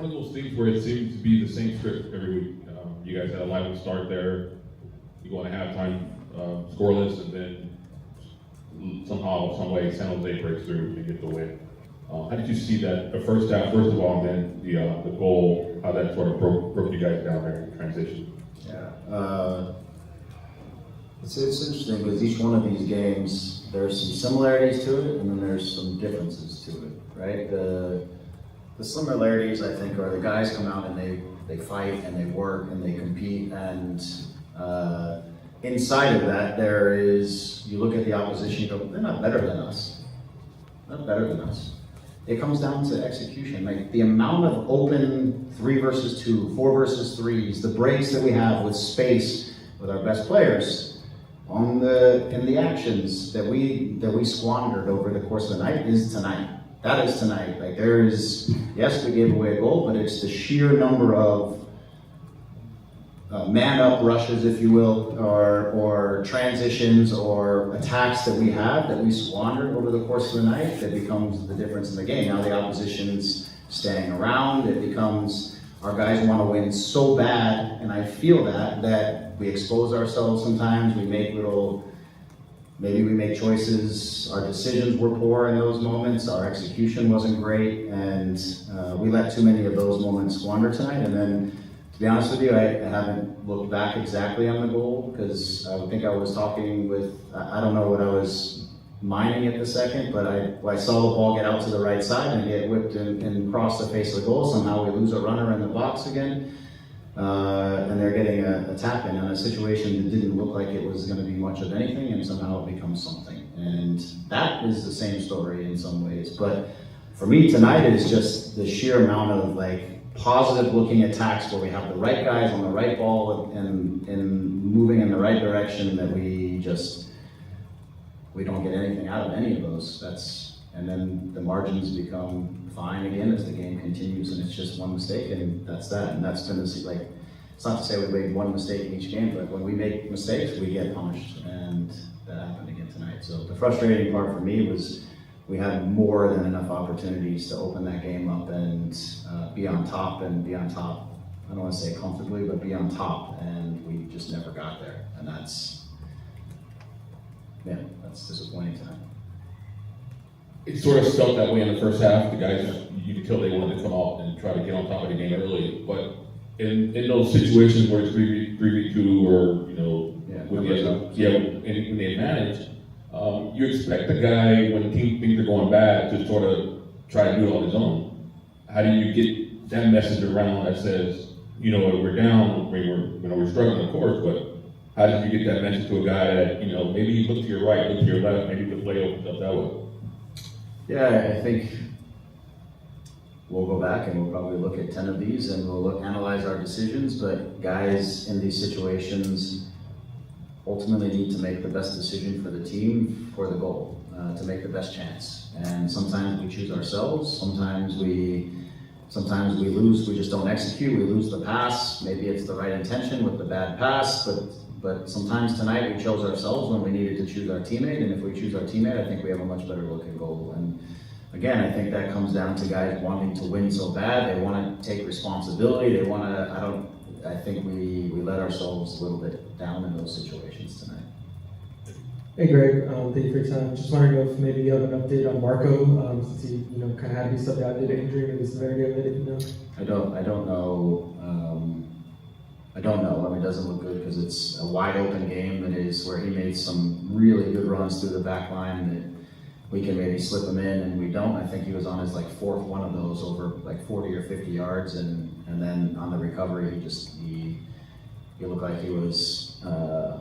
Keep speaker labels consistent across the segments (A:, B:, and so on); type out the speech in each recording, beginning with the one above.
A: one of those things where it seems to be the same script every week. You guys had a lively start there. You go into halftime scoreless, and then somehow, some way, San Jose breaks through and get the win. How did you see that the first half, first of all, and then the goal, how that sort of broke you guys down there in transition?
B: Yeah. It's interesting because each one of these games, there's some similarities to it, and then there's some differences to it, right? The similarities, I think, are the guys come out and they fight and they work and they compete, and inside of that, there is, you look at the opposition, you go, they're not better than us. Not better than us. It comes down to execution. Like the amount of open 3 versus 2, 4 versus 3s, the breaks that we have with space with our best players, in the actions that we squandered over the course of the night is tonight. That is tonight. Like there is, yes, we gave away a goal, but it's the sheer number of man-up rushes, if you will, or transitions or attacks that we have that we squandered over the course of the night that becomes the difference in the game. Now the opposition's staying around. It becomes our guys want to win so bad, and I feel that we expose ourselves sometimes. We make maybe we make choices. Our decisions were poor in those moments. Our execution wasn't great, and we let too many of those moments squander tonight. And then, to be honest with you, I haven't looked back exactly on the goal because I think I was talking with, I don't know what I was mining at the second, but I saw the ball get out to the right side and get whipped and cross the face of the goal. Somehow we lose a runner in the box again. And they're getting a tap in a situation that didn't look like it was going to be much of anything, and somehow it becomes something. And that is the same story in some ways. But for me tonight, it is just the sheer amount of like positive looking attacks where we have the right guys on the right ball and moving in the right direction that we don't get anything out of any of those. And then the margins become fine again as the game continues, and it's just one mistake, and that's that. And that's been like, it's not to say we made one mistake in each game, but when we make mistakes, we get punished, and that happened again tonight. So the frustrating part for me was we had more than enough opportunities to open that game up and be on top. I don't want to say comfortably, but be on top, and we just never got there, and that's disappointing tonight.
A: It sort of felt that way in the first half. The guys, you could tell they wanted to come out and try to get on top of the game early. But in those situations where it's 3v2 or when they advantage, you expect the guy when things are going bad to sort of try to do it on his own. How do you get that message around that says, we're down, we're struggling, of course, but how did you get that message to a guy that maybe you look to your right, look to your left, maybe the play opens up that way?
B: Yeah, I think we'll go back and we'll probably look at 10 of these and we'll analyze our decisions, but guys in these situations ultimately need to make the best decision for the team, for the goal, to make the best chance. And sometimes we choose ourselves, sometimes we lose, we just don't execute, we lose the pass, maybe it's the right intention with the bad pass, but sometimes tonight we chose ourselves when we needed to choose our teammate, and if we choose our teammate, I think we have a much better look at goal. And again, I think that comes down to guys wanting to win so bad, they want to take responsibility, I think we let ourselves a little bit down in those situations tonight.
C: Hey Greg, thank you for your time. Just wondering if maybe you have an update on Marco, since he kind of had to be subbed out due to injury, maybe the severity of it, if you know.
B: I don't know. I mean, it doesn't look good because it's a wide open game. It is where he made some really good runs through the back line that we can maybe slip him in, and we don't. I think he was on his fourth one of those over 40 or 50 yards, and then on the recovery, he looked like he was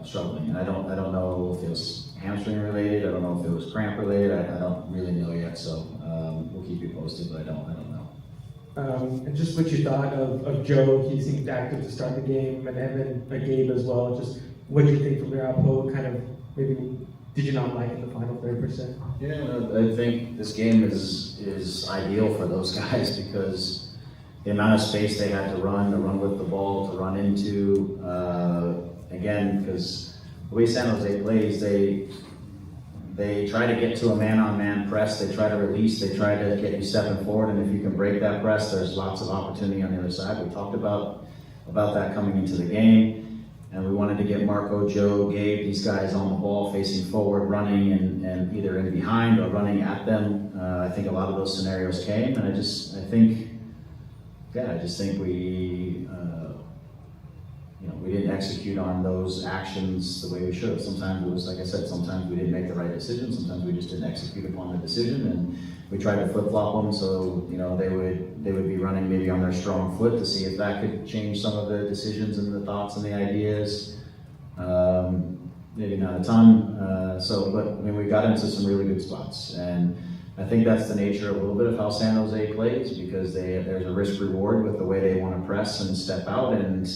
B: struggling. And I don't know if it was hamstring related. I don't know if it was cramp related. I don't really know yet. So we'll keep you posted, but I don't know.
C: And just what you thought of Joe, he seemed active to start the game, and then Gabe as well. Just what do you think from their output? What kind of maybe did you not like in the final 30%?
B: Yeah, I think this game is ideal for those guys because the amount of space they had to run with the ball, to run into. Again, because the way San Jose plays, they try to get to a man-on-man press, they try to release, they try to get you stepping forward, and if you can break that press, there's lots of opportunity on the other side. We talked about that coming into the game, and we wanted to get Marco, Joe, Gabe, these guys on the ball, facing forward, running, and either in behind or running at them. I think a lot of those scenarios came, and I just think we didn't execute on those actions the way we should have. Sometimes it was, like I said, sometimes we didn't make the right decision, sometimes we just didn't execute upon the decision, and we tried to flip-flop them so, they would be running maybe on their strong foot to see if that could change some of the decisions and the thoughts and the ideas. Maybe not a ton, but we got into some really good spots, and I think that's the nature a little bit of how San Jose plays, because there's a risk reward with the way they want to press and step out, and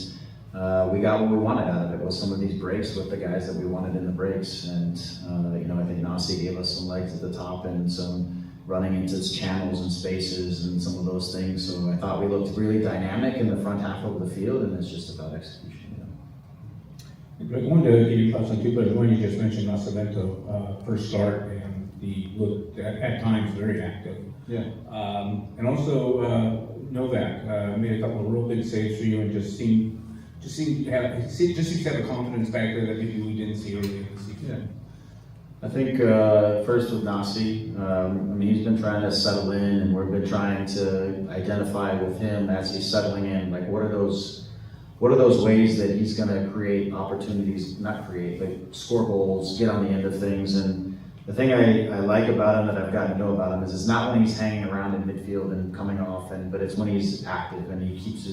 B: we got what we wanted out of it, was some of these breaks with the guys that we wanted in the breaks, and I think Nasi gave us some legs at the top and some running into channels and spaces and some of those things, so I thought we looked really dynamic in the front half of the field, and it's just about execution.
D: Greg, I wanted to give you thoughts on two players. One, you just mentioned Nascimento, first start, and he looked at times very active.
B: Yeah.
D: And also Novak made a couple of real big saves for you, and just seemed to have a confidence back there that maybe we didn't see early in the season.
B: Yeah. I think first with Nasi, he's been trying to settle in, and we've been trying to identify with him as he's settling in, like what are those ways that he's going to create opportunities, score goals, get on the end of things. And the thing I like about him, that I've gotten to know about him, is it's not when he's hanging around in midfield and coming off, but it's when he's active and he keeps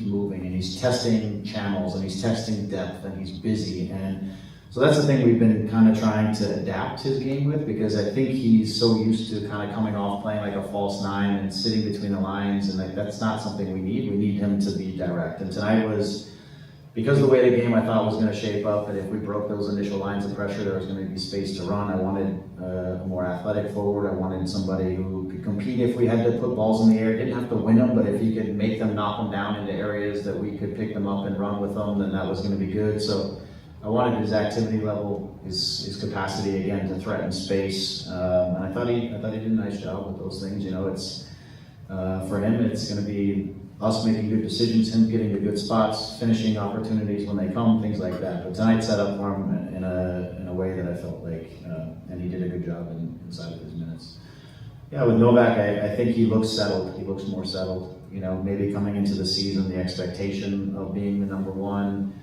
B: moving, and he's testing channels, and he's testing depth, and he's busy. And so that's the thing we've been kind of trying to adapt his game with, because I think he's so used to kind of coming off playing like a false nine and sitting between the lines, and that's not something we need. We need him to be direct. And tonight was, because of the way the game I thought was going to shape up, and if we broke those initial lines of pressure, there was going to be space to run. I wanted a more athletic forward. I wanted somebody who could compete if we had to put balls in the air. Didn't have to win them, but if he could make them, knock them down into areas that we could pick them up and run with them, then that was going to be good. So I wanted his activity level, his capacity again to threaten space, and I thought he did a nice job with those things. It's for him, it's going to be us making good decisions, him getting to good spots, finishing opportunities when they come, things like that. But tonight set up for him in a way that I felt like, and he did a good job inside of his minutes. Yeah, with Novak, I think he looks settled. He looks more settled. Maybe coming into the season, the expectation of being the number one.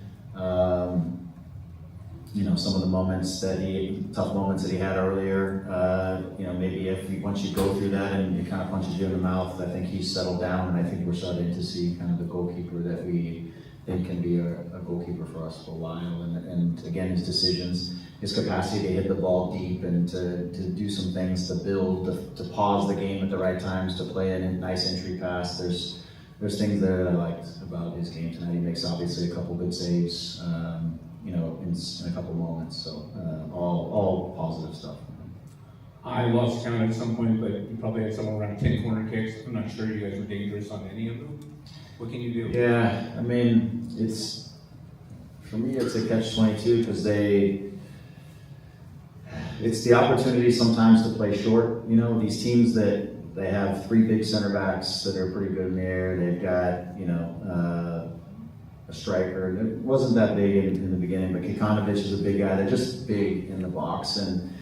B: Some of the tough moments that he had earlier, maybe once you go through that and it kind of punches you in the mouth, I think he's settled down, and I think we're starting to see kind of the goalkeeper that we think can be a goalkeeper for us for a while. And again, his decisions, his capacity to hit the ball deep and to do some things, to build, to pause the game at the right times, to play a nice entry pass. There's things there that I liked about his game tonight. He makes obviously a couple good saves. In a couple moments, so all positive stuff.
D: I lost count at some point, but you probably had somewhere around 10 corner kicks. I'm not sure you guys were dangerous on any of them. What can you do?
B: Yeah, for me, it's a catch-22, because it's the opportunity sometimes to play short. These teams that they have three big center backs that are pretty good in the air. They've got, a striker. It wasn't that big in the beginning, but Kikanovic is a big guy. They're just big in the box, and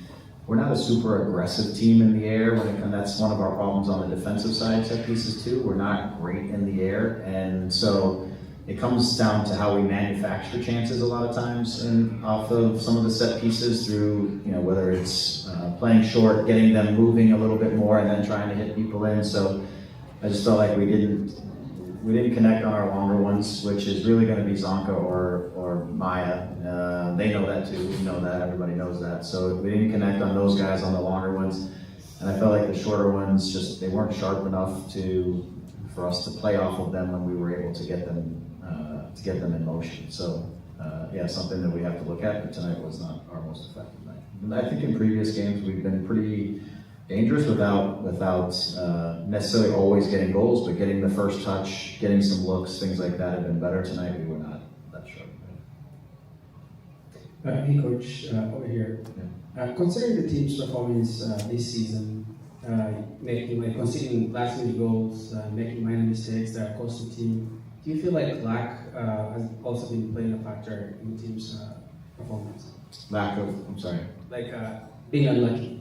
B: we're not a super aggressive team in the air, and that's one of our problems on the defensive side, set pieces too. We're not great in the air, and so it comes down to how we manufacture chances a lot of times off of some of the set pieces through, whether it's playing short, getting them moving a little bit more, and then trying to hit people in. So I just felt like we didn't connect on our longer ones, which is really going to be Zonka or Maya. They know that too. We know that. Everybody knows that. So we didn't connect on those guys on the longer ones, and I felt like the shorter ones they weren't sharp enough for us to play off of them when we were able to get them in motion. So something that we have to look at. But tonight was not our most effective night. And I think in previous games we've been pretty dangerous without necessarily always getting goals, but getting the first touch, getting some looks, things like that have been better. Tonight we were not that sharp.
E: Hey coach, over here. Considering the team's performance this season, conceding last minute goals, making minor mistakes that cost the team, do you feel like luck has also been playing a factor in the team's performance?
B: I'm sorry.
E: Like being unlucky.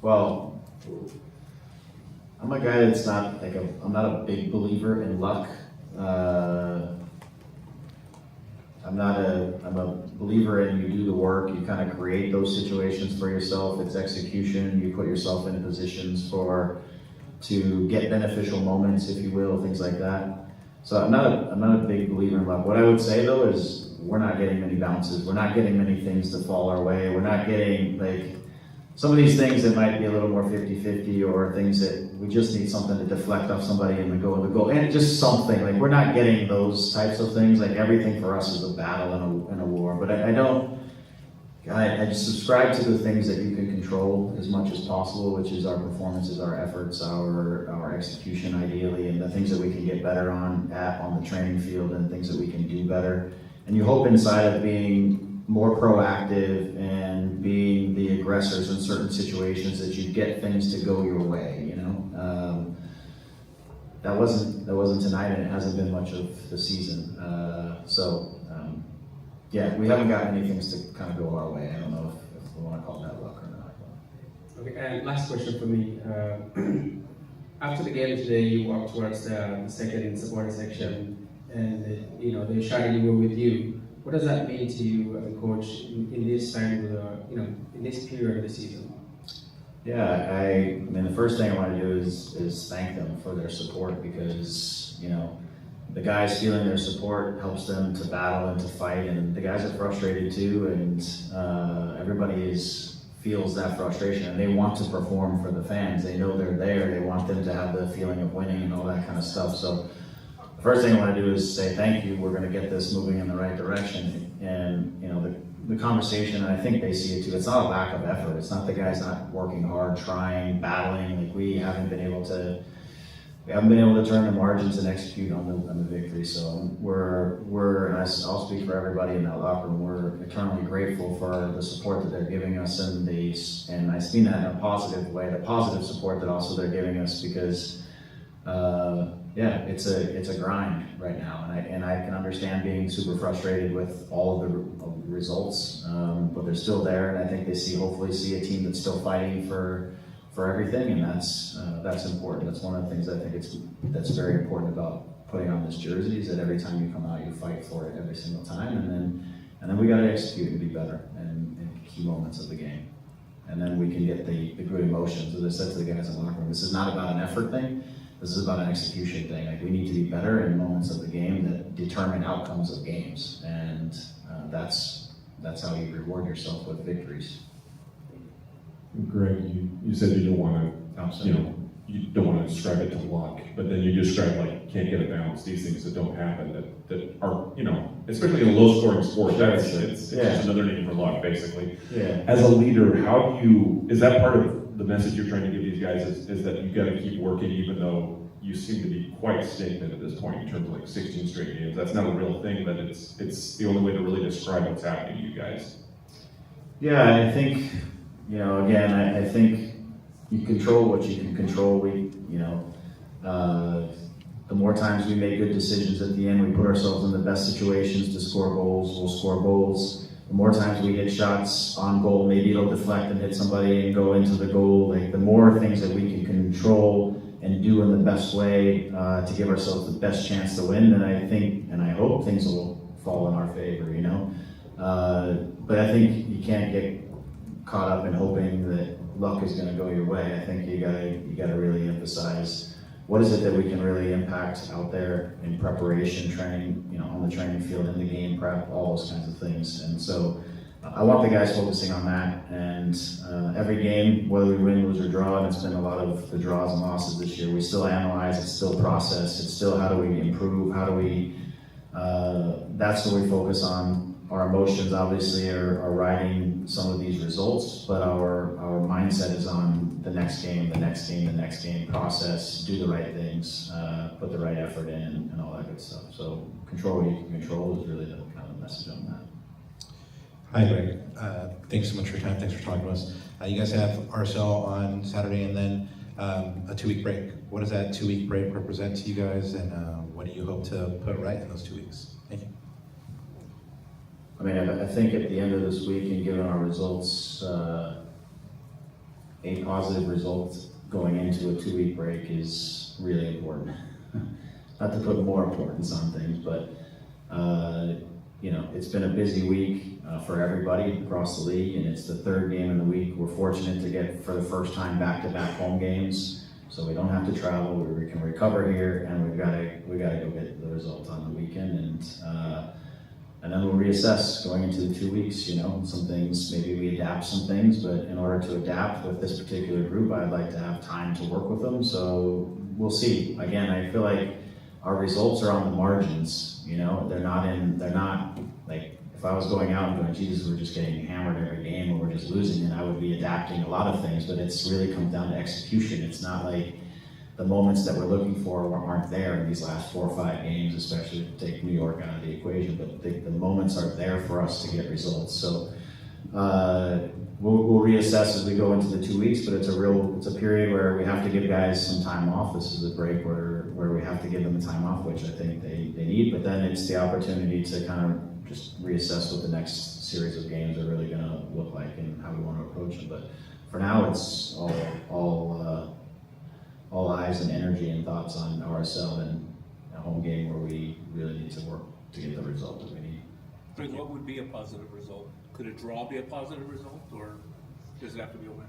B: Well, I'm a guy that's not like I'm not a big believer in luck. I'm a believer in you do the work, you kind of create those situations for yourself. It's execution. You put yourself in positions to get beneficial moments, if you will, things like that. So I'm not a big believer in luck. What I would say though is we're not getting many bounces. We're not getting many things to fall our way. We're not getting like some of these things that might be a little more 50-50 or things that we just need something to deflect off somebody and the goal. And just something, like we're not getting those types of things. Like everything for us is a battle and a war. But I just subscribe to the things that you can control as much as possible, which is our performances, our efforts, our execution ideally, and the things that we can get better on the training field and things that we can do better. And you hope inside of being more proactive and being the aggressors in certain situations that you get things to go your way, you know. That wasn't tonight, and it hasn't been much of the season. Yeah, we haven't gotten any things to kind of go our way. I don't know if we want to call that luck or not.
E: Okay, and last question for me. After the game today, you walked towards the second supporter section, and they shouted you were with you. What does that mean to you as a coach in this time in this period of the season?
B: Yeah, I mean, the first thing I want to do is thank them for their support, because, the guys feeling their support helps them to battle and to fight, and the guys are frustrated too, and everybody feels that frustration, and they want to perform for the fans. They know they're there. They want them to have the feeling of winning and all that kind of stuff. So the first thing I want to do is say thank you. We're going to get this moving in the right direction, and the conversation, and I think they see it too, it's not a lack of effort. It's not the guys not working hard, trying, battling. Like we haven't been able to turn the margins and execute on the victory. So and I'll speak for everybody in that locker room. We're eternally grateful for the support that they're giving us, and I mean that in a positive way, the positive support that also they're giving us, because it's a grind right now, and I can understand being super frustrated with all of the results, but they're still there, and I think they hopefully see a team that's still fighting for everything, and that's important. That's one of the things I think that's very important about putting on this jersey, is that every time you come out, you fight for it every single time, and then we got to execute and be better in key moments of the game, and then we can get the good emotions. As I said to the guys in the locker room, this is not about an effort thing. This is about an execution thing. Like we need to be better in moments of the game that determine outcomes of games, and that's how you reward yourself with victories.
A: Greg, you said you don't want to, you don't want to describe it to luck, but then you describe like can't get a bounce, these things that don't happen that are, especially in a low scoring sport, it's just another name for luck, basically.
B: Yeah.
A: As a leader, is that part of the message you're trying to give these guys is that you've got to keep working, even though you seem to be quite stagnant at this point in terms of like 16 straight games? That's not a real thing, but it's the only way to really describe what's happening to you guys.
B: Yeah, I think, again, I think you control what you can control. The more times we make good decisions at the end, we put ourselves in the best situations to score goals, we'll score goals. The more times we hit shots on goal, maybe it'll deflect and hit somebody and go into the goal. Like the more things that we can control and do in the best way to give ourselves the best chance to win, then I think, and I hope things will fall in our favor, But I think you can't get caught up in hoping that luck is going to go your way. I think you gotta really emphasize what is it that we can really impact out there in preparation, training, on the training field, in the game prep, all those kinds of things. And so I want the guys focusing on that. And every game, whether we win, lose, or draw, and it's been a lot of the draws and losses this year, we still analyze, it's still process, it's still how do we improve, that's what we focus on. Our emotions obviously are riding some of these results, but our mindset is on the next game, process, do the right things, put the right effort in, and all that good stuff. So control what you can control is really the kind of message on that.
F: Hi, Greg. Thanks so much for your time. Thanks for talking to us. You guys have RSL on Saturday and then a 2-week break. What does that 2-week break represent to you guys, and what do you hope to put right in those 2 weeks? Thank you.
B: I mean, I think at the end of this week, and given our results, a positive result going into a 2-week break is really important. Not to put more importance on things, but you know, it's been a busy week for everybody across the league, and it's the third game in the week. We're fortunate to get, for the first time, back-to-back home games, so we don't have to travel. We can recover here, and we gotta go get the result on the weekend, and then we'll reassess going into the 2 weeks. You know, some things, maybe we adapt some things, but in order to adapt with this particular group, I'd like to have time to work with them, so we'll see. Again, I feel like our results are on the margins. You know, they're not like, if I was going out and going, Jesus, we're just getting hammered every game or we're just losing, and I would be adapting a lot of things, but it's really comes down to execution. It's not like the moments that we're looking for aren't there in these last 4 or 5 games, especially if you take New York out of the equation, but the moments are there for us to get results. So we'll reassess as we go into the 2 weeks, but it's a period where we have to give guys some time off. This is a break where we have to give them the time off, which I think they need, but then it's the opportunity to kind of just reassess what the next series of games are really gonna look like and how we want to approach them. But for now, it's all eyes and energy and thoughts on RSL and a home game where we really need to work to get the result that we need.
G: Greg, what would be a positive result? Could a draw be a positive result, or does it have to be a win?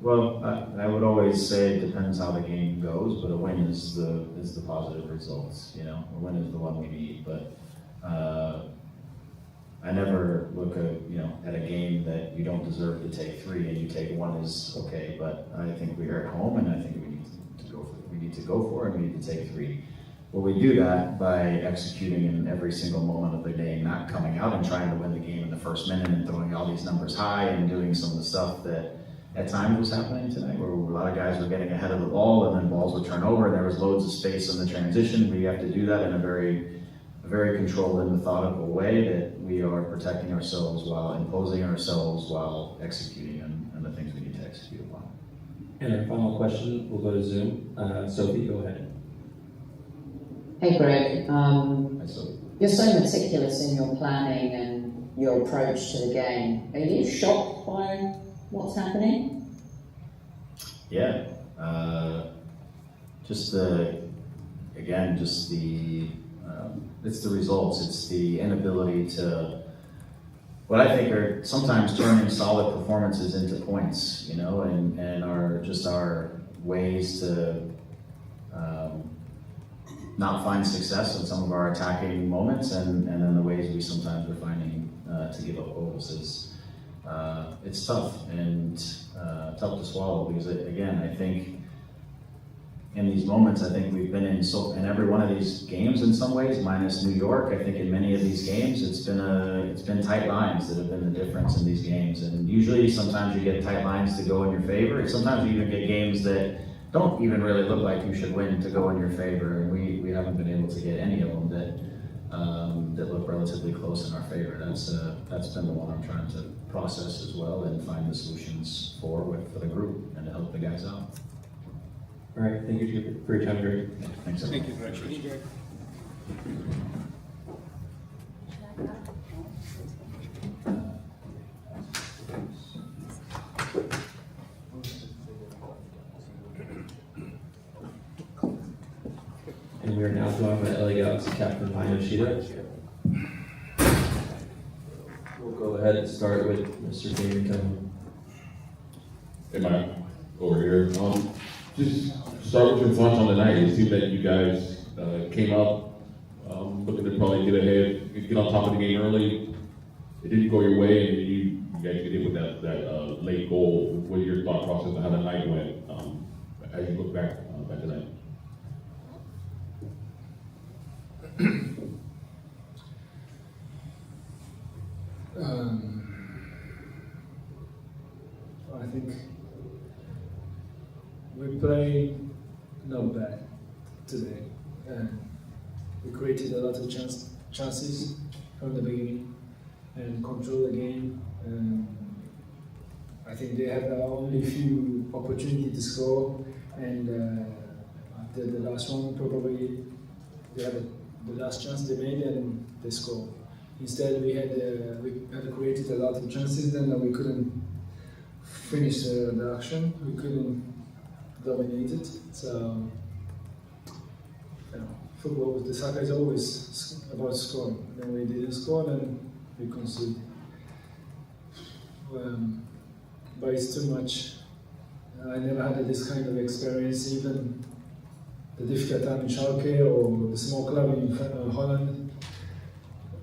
B: Well, I would always say it depends how the game goes, but a win is the positive results. You know, a win is the one we need. But I never look at a game that you don't deserve to take 3 and you take 1 is okay. But I think we are at home, and I think we need to go for it. We need to take 3. Well, we do that by executing in every single moment of the game, not coming out and trying to win the game in the first minute and throwing all these numbers high and doing some of the stuff that at times was happening tonight, where a lot of guys were getting ahead of the ball and then balls would turn over and there was loads of space in the transition. We have to do that in a very controlled and methodical way, that we are protecting ourselves while imposing ourselves while executing on the things we need to execute upon.
H: And our final question will go to Zoom. Sophie, go ahead.
I: Hey Greg,
B: So,
I: you're so meticulous in your planning and your approach to the game. Are you shocked by what's happening?
B: yeah, it's the results. It's the inability to, what I think are sometimes turning solid performances into points, you know, and our ways to not find success in some of our attacking moments, and then the ways we sometimes are finding to give up goals is it's tough and tough to swallow, because again, I think in these moments, I think we've been in every one of these games in some ways, minus New York. I think in many of these games, it's been tight lines that have been the difference in these games. And usually, sometimes you get tight lines to go in your favor. Sometimes you even get games that don't even really look like you should win to go in your favor. And we haven't been able to get any of them that look relatively close in our favor. That's been the one I'm trying to process as well and find the solutions for the group and to help the guys out.
H: All right, thank you for your time, Greg.
B: Thanks, everyone.
G: Thank you, Greg.
H: And we are now joined by LA Galaxy captain Ryan Yoshida. We'll go ahead and start with Mr. Damon Cunningham.
A: Am I over here? Just start with your thoughts on the night. It seemed that you guys came up looking to probably get ahead, get on top of the game early. It didn't go your way, and you guys get hit with that late goal. What are your thought process on how the night went as you look back tonight?
J: I think we played not bad today, and we created a lot of chances from the beginning. and control the game. I think they had only few opportunity to score, and the last one probably they had the last chance they made and they scored. Instead, we had created a lot of chances, then we couldn't finish the action. We couldn't dominate it. So, football, the soccer is always about scoring. Then we didn't score, then we conceded. But it's too much. I never had this kind of experience, even the difficult time in Schalke or the small club in Holland.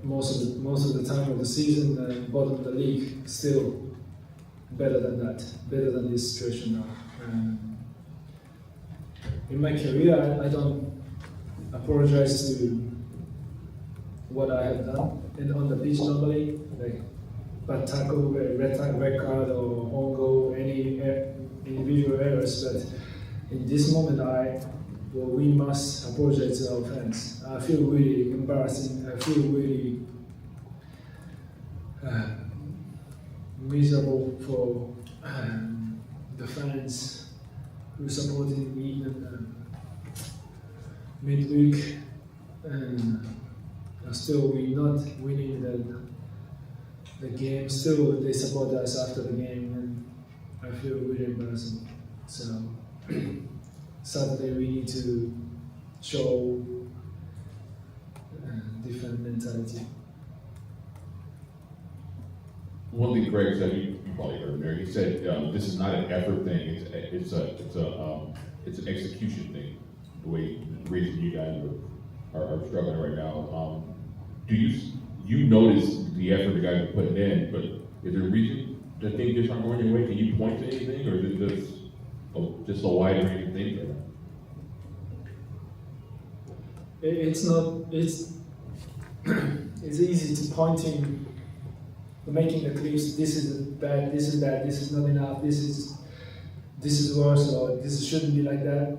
J: Most of the time of the season, bottom of the league, still better than that, better than this situation now. In my career, I don't apologize to what I have done. And on the pitch normally, like bad tackle, red card, or own goal, any individual errors. But in this moment, we must apologize to our fans. I feel really embarrassing. I feel really miserable for the fans who supported me even midweek, and still we're not winning the game. Still, they support us after the game, and I feel really embarrassing. So Saturday we need to show different mentality.
A: One thing Greg said, you probably heard him there. He said this is not an effort thing. It's an execution thing. The reason you guys are struggling right now. Do you notice the effort the guys are putting in? But is there a reason that things just aren't going your way? Can you point to anything, or is it just a wide range of things right now?
J: It's not. It's easy to pointing. Making the clips, this is bad, this is bad, this is not enough, this is worse, or this shouldn't be like that.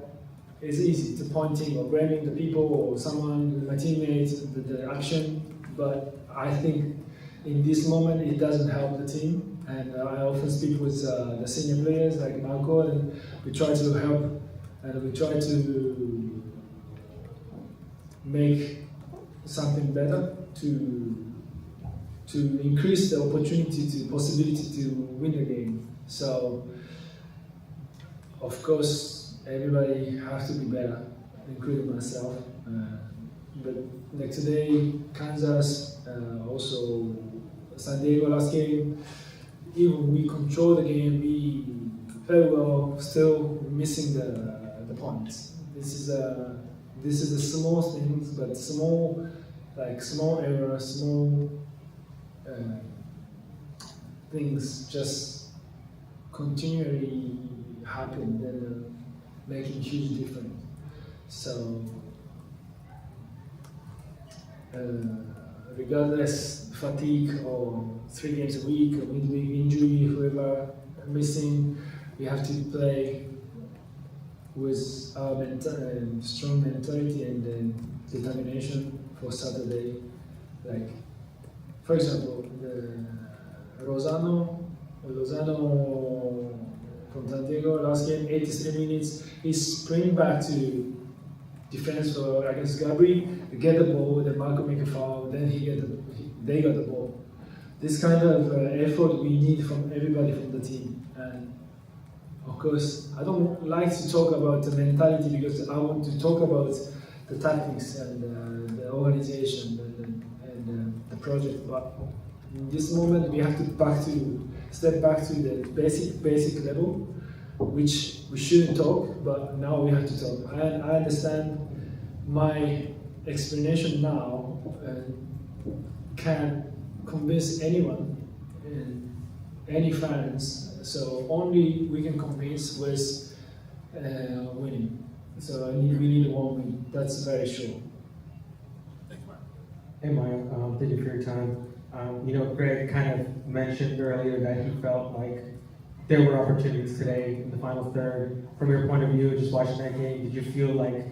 J: It's easy to pointing or blaming the people or someone, my teammates, the action, but I think in this moment it doesn't help the team. And I often speak with the senior players like Marco, and we try to help, and we try to make something better to increase the possibility to win the game. So, of course, everybody has to be better, including myself. But like today, Kansas, also San Diego last game, even we control the game, we very well, still missing the points. This is the small things, but small errors, small things just continually happen and making huge difference. So regardless fatigue or 3 games a week or midweek injury, whoever missing, we have to play with our strong mentality and determination for Saturday. Like, for example, Lozano from San Diego last game, 83 minutes, he sprint back to defense against Gabri, get the ball, then Marco make a foul, then they got the ball. This kind of effort we need from everybody from the team. And of course, I don't like to talk about the mentality because I want to talk about the tactics and the organization and the project. But in this moment, we have to step back to the basic level, which we shouldn't talk, but now we have to talk. I understand my explanation now can convince anyone, any fans. So only we can convince with winning. So we need one win. That's very sure.
C: Hey Mario, thank you for your time. Greg kind of mentioned earlier that he felt like there were opportunities today in the final third. From your point of view, just watching that game, did you feel like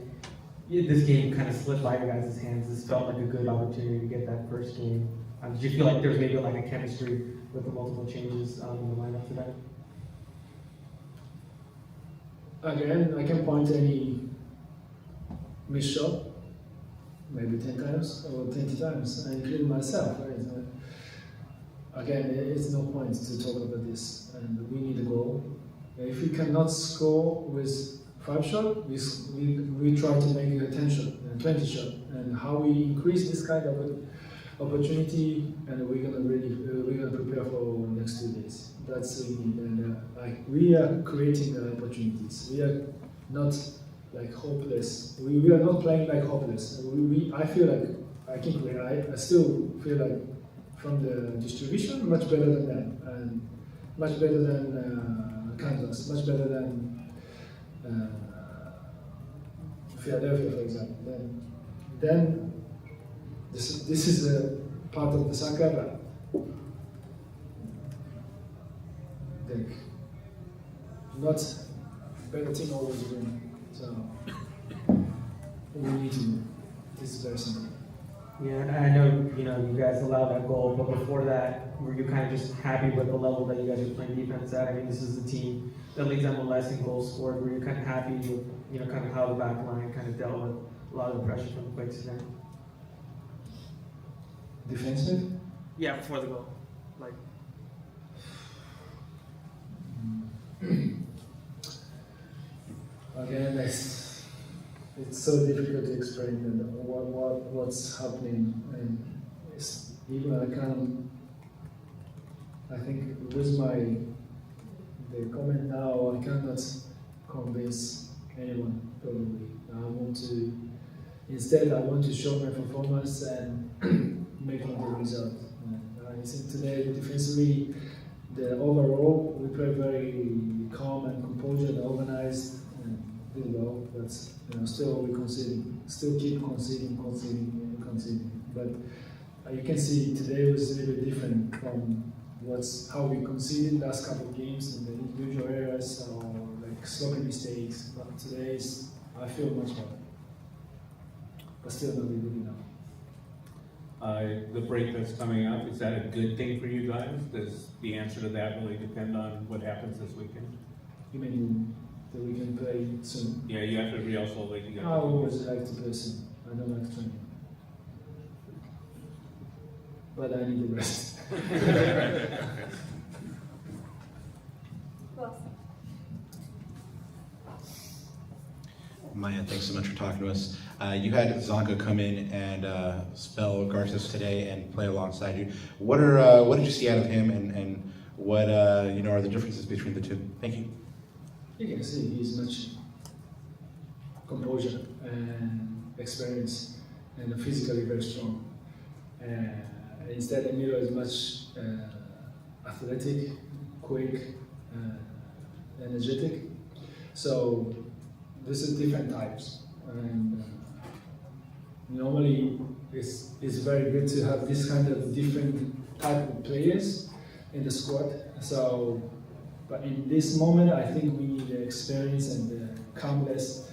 C: this game kind of slipped by your guys' hands? This felt like a good opportunity to get that first game Did you feel like there was maybe like a chemistry with the multiple changes in the lineup today?
J: Again, I can point any missed shot, maybe 10 times or 20 times, including myself. Right? Again, it's no point to talk about this, and we need a goal. If we cannot score with 5 shots, we try to make it a 10 shot and 20 shot, and how we increase this kind of opportunity, and we're gonna prepare for next 2 days. That's what we need, and like we are creating opportunities. We are not like hopeless. We are not playing like hopeless. I feel like I can play. I still feel like from the distribution much better than them, and much better than Kansas, much better than Philadelphia, for example. Then this is a part of the soccer. Like, not better team always win. So we need to. This is very simple.
C: Yeah, and I know you guys allowed that goal, but before that, were you kind of just happy with the level that you guys were playing defense at? I mean, this is the team that leads MLS in goals scored. Were you kind of happy with kind of how the back line kind of dealt with a lot of the pressure from the Quakes today?
J: Defensive?
C: Yeah, before the goal, like.
J: Again, it's so difficult to explain what's happening, and it's, even I think with the comment now, I cannot convince anyone probably. Instead I want to show my performance and making the result. I think today defensively, overall we play very calm and composed and organized. Did well, but still we conceding, still keep conceding. But you can see today was a little bit different from how we conceded last couple of games in the individual areas or like sloppy mistakes. But today I feel much better, but still not really good enough.
G: The break that's coming up, is that a good thing for you guys? Does the answer to that really depend on what happens this weekend?
J: You mean that we can play soon?
G: Yeah, you have to be also like you
J: I
G: got.
J: always like to play soon. I don't like training, but I need the rest.
F: Maya, thanks so much for talking to us. You had Zonka come in and spell Garces today and play alongside you. What did you see out of him, and what are the differences between the two? Thank you.
J: You can see he's much composure and experience, and physically very strong. Instead, Emilio is much athletic, quick, energetic. So this is different types, and normally it's very good to have this kind of different type of players in the squad. So, but in this moment, I think we need the experience and the calmness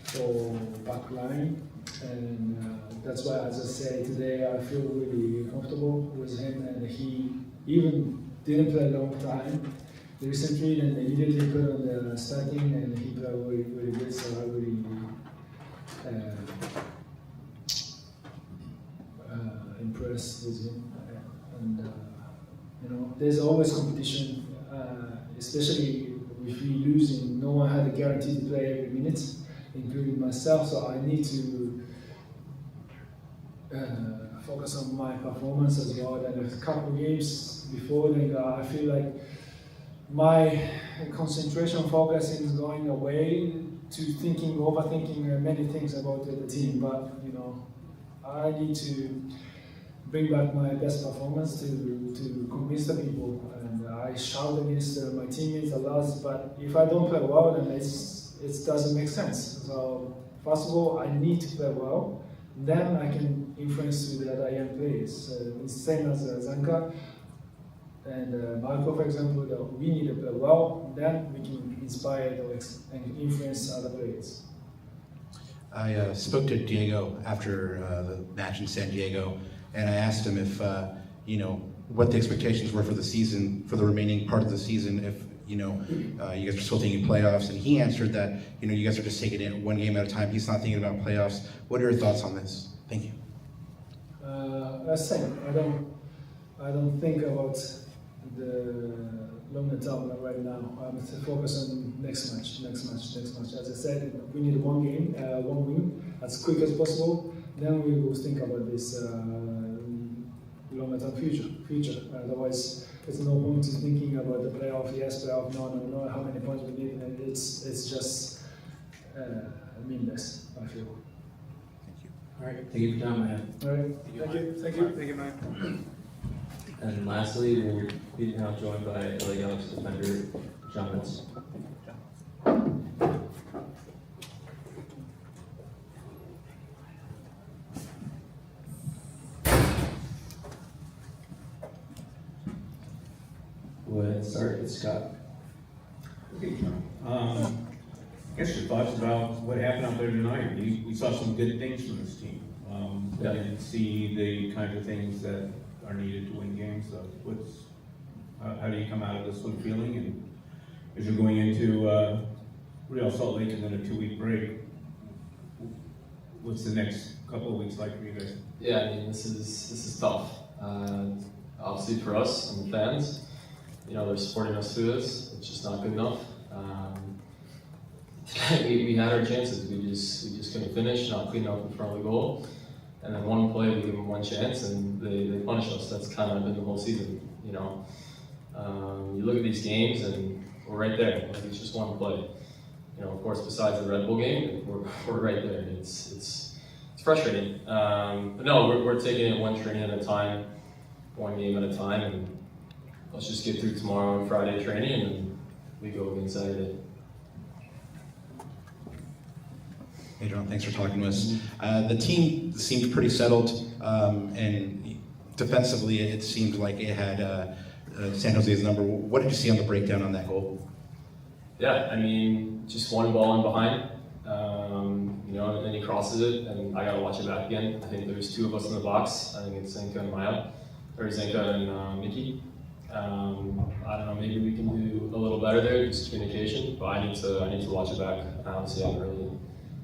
J: for back line, and that's why, as I say today, I feel really comfortable with him, and he even didn't play a long time recently, and immediately put on the starting, and he played really, really good. So I really impressed with him, and there's always competition, especially if we losing. No one had a guarantee to play every minute, including myself. So I need to focus on my performance as well. And a couple of games before, then I feel like my concentration focus is going away to overthinking many things about the team. But I need to bring back my best performance to convince the people. And I shout against my teammates a lot, but if I don't play well, then it doesn't make sense. So first of all, I need to play well. Then I can influence with the other young players. It's the same as Zanka and Marco, for example. We need to play well. Then we can inspire and influence other players.
F: I spoke to Diego after the match in San Diego, and I asked him if what the expectations were for the season, for the remaining part of the season, if you guys are still thinking playoffs, and he answered that you guys are just taking it one game at a time. He's not thinking about playoffs. What are your thoughts on this? Thank you.
J: Same. I don't think about the long term right now. I'm focused on next match. As I said, we need one game, one win as quick as possible. Then we will think about this longer term future. Otherwise, there's no point in thinking about the playoff. Yes, playoff. No. How many points we need? And it's just meaningless. I feel.
H: All right, thank you for your time, man.
J: All right. Thank you, man.
H: And lastly, we'll be now joined by LA Galaxy defender John Mills. Go ahead and start with Scott.
G: I guess your thoughts about what happened out there tonight. We saw some good things from this team. We didn't see the kinds of things that are needed to win games. So how do you come out of this one feeling? And as you're going into Real Salt Lake and then a 2-week break, what's the next couple of weeks like for you guys?
K: Yeah, I mean, this is tough. Obviously for us and the fans, they're supporting us through this. It's just not good enough. We had our chances. We just couldn't finish, not clean up in front of the goal. And then one play, we give them one chance, and they punish us. That's kind of been the whole season. You look at these games, and we're right there. Like, it's just one play. Of course, besides the Red Bull game, we're right there. It's frustrating. But no, we're taking it one training at a time, one game at a time, and let's just get through tomorrow and Friday training, and then we go again Saturday.
F: Hey, John, thanks for talking to us. The team seemed pretty settled, and defensively, it seemed like it had San Jose's number. What did you see on the breakdown on that goal?
K: Yeah, I mean, just one ball in behind, and then he crosses it, and I gotta watch it back again. I think there's two of us in the box. I think it's Zenka and Maya, or Zenka and Mickey. I don't know, maybe we can do a little better there, just communication, but I need to watch it back. Obviously, I haven't really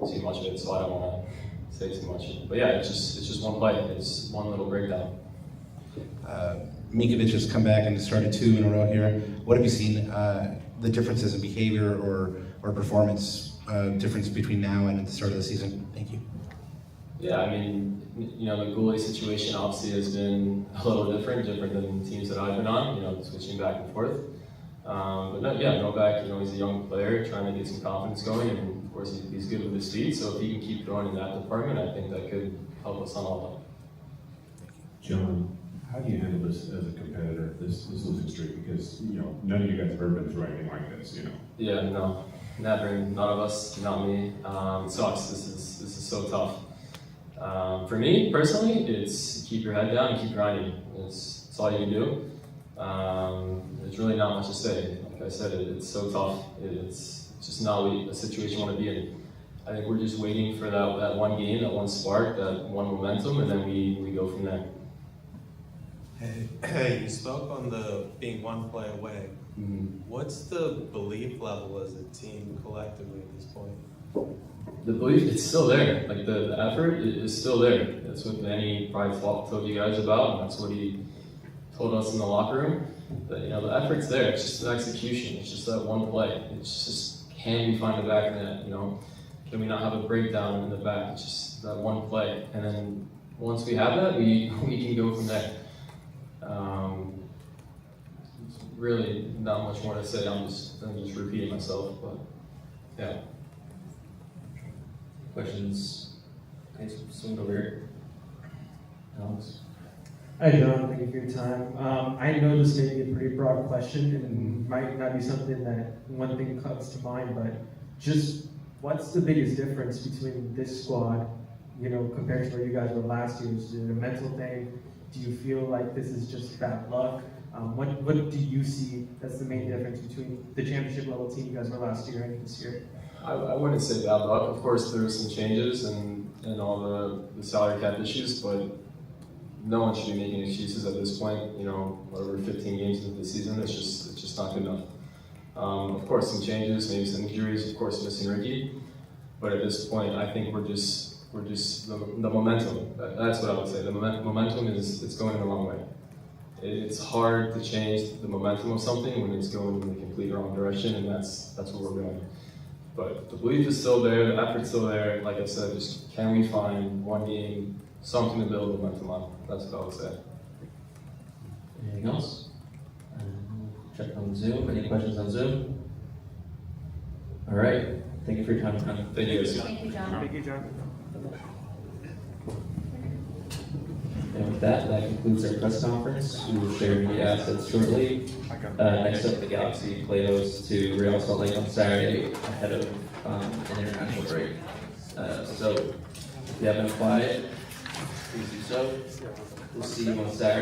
K: seen much of it, so I don't want to say too much. But yeah, it's just one play. It's one little breakdown.
F: Mikovic has come back and started 2 in a row here. What have you seen the differences in behavior or performance difference between now and at the start of the season? Thank you.
K: Yeah, I mean, the goalie situation obviously has been a little different than teams that I've been on. Switching back and forth. But no, yeah, Novak, he's a young player trying to get some confidence going, and of course he's good with his feet. So if he can keep growing in that department, I think that could help us on all that.
L: John, how do you handle this as a competitor, this losing streak? Because none of you guys have ever been through anything like this.
K: Yeah, no, never. None of us, not me. It sucks. This is so tough. For me personally, it's keep your head down and keep grinding. It's all you can do. There's really not much to say. Like I said, it's so tough. It's just not a situation you want to be in. I think we're just waiting for that one game, that one spark, that one momentum, and then we go from there.
M: Hey, you spoke on the being one play away.
K: Mm-hmm.
M: What's the belief level as a team collectively at this point?
K: The belief, it's still there. Like the effort is still there. That's what Manny probably told you guys about, and that's what he told us in the locker room. But, the effort's there. It's just the execution. It's just that one play. It's just, can we find the back of the net? Can we not have a breakdown in the back? It's just that one play. And then once we have that, we can go from there. Really not much more to say. I'm just repeating myself, but yeah.
H: Questions? Thanks. Swing over here. Alex.
C: Hi, John. Thank you for your time. I know this may be a pretty broad question and might not be something that one thing comes to mind, but just what's the biggest difference between this squad, compared to where you guys were last year? Is it a mental thing? Do you feel like this is just bad luck? What do you see that's the main difference between the championship level team you guys were last year and this year?
K: I wouldn't say bad luck. Of course, there were some changes and all the salary cap issues, but no one should be making excuses at this point. You know, whatever 15 games into the season, it's just not good enough. Of course, some changes, maybe some injuries. Of course, missing Ricky, but at this point, I think we're just the momentum. That's what I would say. The momentum it's going in the wrong way. It's hard to change the momentum of something when it's going in the complete wrong direction, and that's where we're going. But the belief is still there, the effort's still there. Like I said, just can we find one game, something to build momentum on? That's what I would say.
H: Anything else? Check on Zoom. Any questions on Zoom? All right. Thank you for your time.
K: Thank you guys.
I: Thank you, John.
C: Thank you, John.
H: And with that, that concludes our press conference. We will share media assets shortly. Next up, the Galaxy play host to Real Salt Lake on Saturday ahead of an international break. So if you haven't applied, please do so. We'll see you on Saturday.